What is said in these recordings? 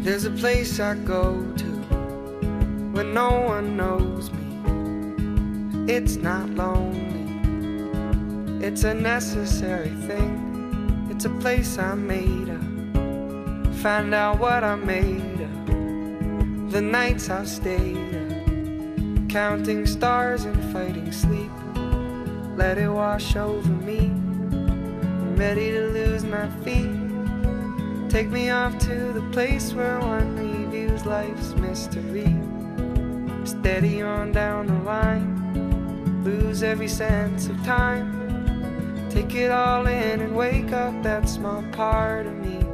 There's a place I go to when no one knows me. It's not lonely, it's a necessary thing. It's a place I made up, find out what I'm made of. The nights I've stayed up, counting stars and fighting sleep. Let it wash over me, I'm ready to lose my feet. Take me off to the place where one reviews life's mystery. Steady on down the line, lose every sense of time. Take it all in and wake up that small part of me.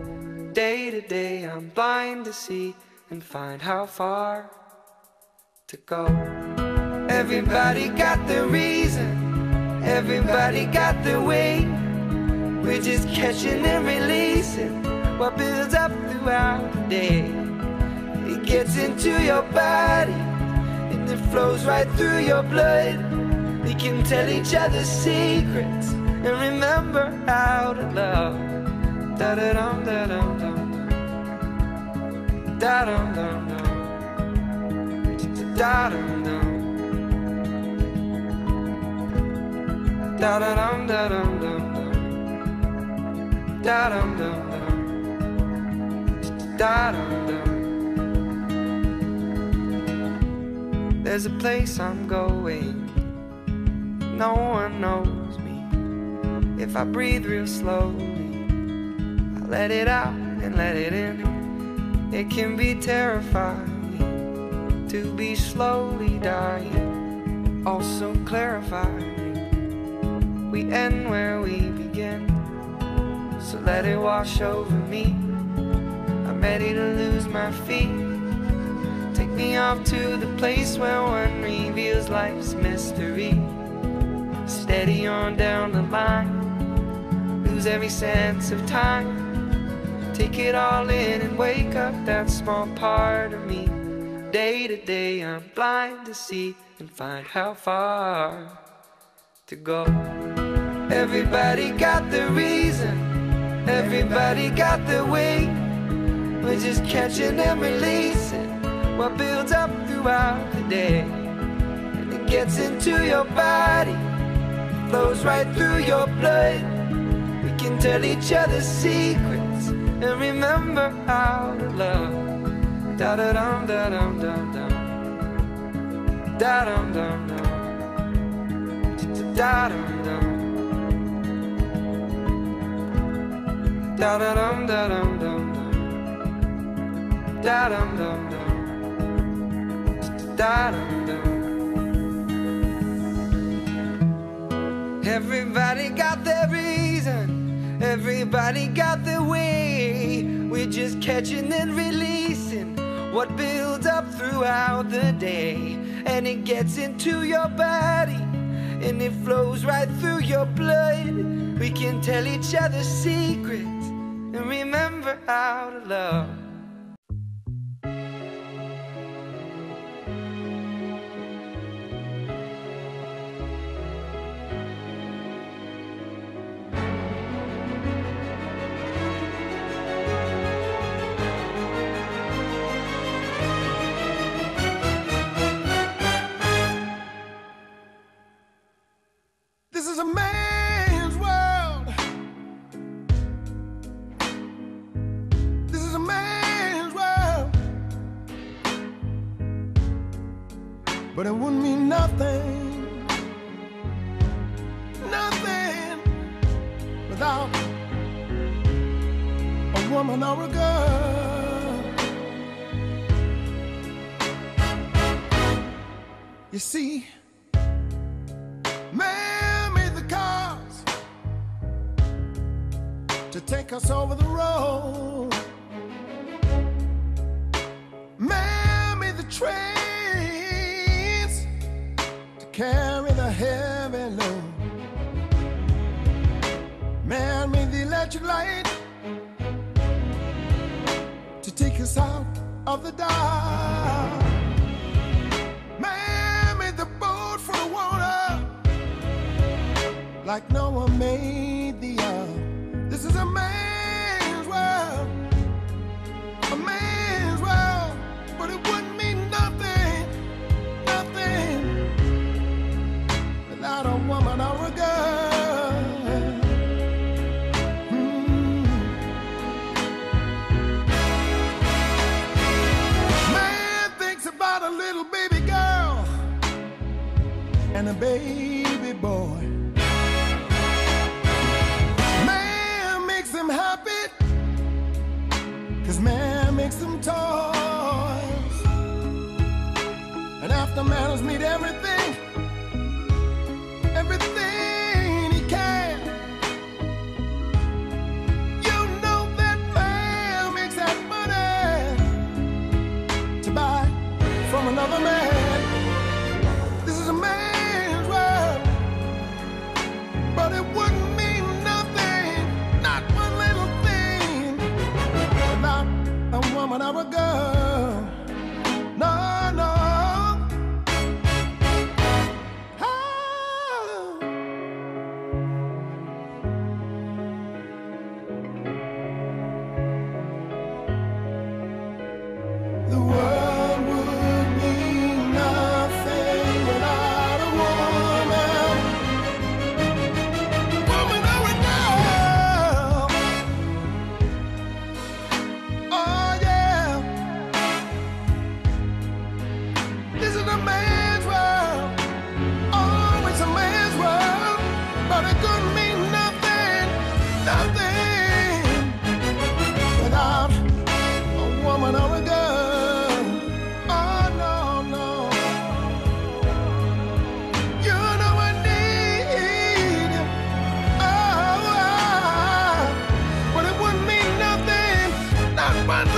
Day to day I'm blind to see and find how far to go. Everybody got their reason, everybody got their way. We're just catching and releasing what builds up throughout the day. It gets into your body and it flows right through your blood. We can tell each other secrets and remember how to love. Da-da-dum, da-dum, dum, da-dum, dum, dum, da-dum, dum, da-da-dum, da-dum, dum, da-dum, dum, dum, da-dum, dum. There's a place I'm going, no one knows me. If I breathe real slowly, I let it out and let it in. It can be terrifying to be slowly dying, also clarifying. We end where we begin, so let it wash over me. I'm ready to lose my feet. Take me off to the place where one reveals life's mystery. Steady on down the line, lose every sense of time. Take it all in and wake up that small part of me. Day to day I'm blind to see and find how far to go. Everybody got their reason, everybody got their way. We're just catching and releasing what builds up throughout the day. And it gets into your body, flows right through your blood. We can tell each other secrets and remember how to love. Da-da-dum, da-dum, dum, dum, da-dum, dum, dum, da-dum, dum, da-da-dum, da-dum, dum, dum, da-dum, dum, dum, da-dum, dum. Everybody got their reason, everybody got their way. We're just catching and releasing what builds up throughout the day. And it gets into your body and it flows right through your blood. We can tell each other secrets and remember how to love. This is a man's world. This is a man's world. But it wouldn't mean nothing, nothing without a woman or a girl. You see, man made the cars to take us over the road. Man made the trains to carry the heavy load. Man made the electric light to take us out of the dark. Man made the boat for the water like Noah made the ark. This is a man's world, a man's and a baby boy. Man makes him happy, 'cause man makes him toys. And after man has made everything he can, you know that man makes that money to buy from another man. This is a man's world, but it wouldn't mean nothing, not one little thing, without a woman or a girl. No, no. The world would mean nothing without a woman. Woman or a girl. Oh yeah. This is a man's world. Oh, it's a man's world. But it couldn't mean nothing, nothing without a woman or a girl. One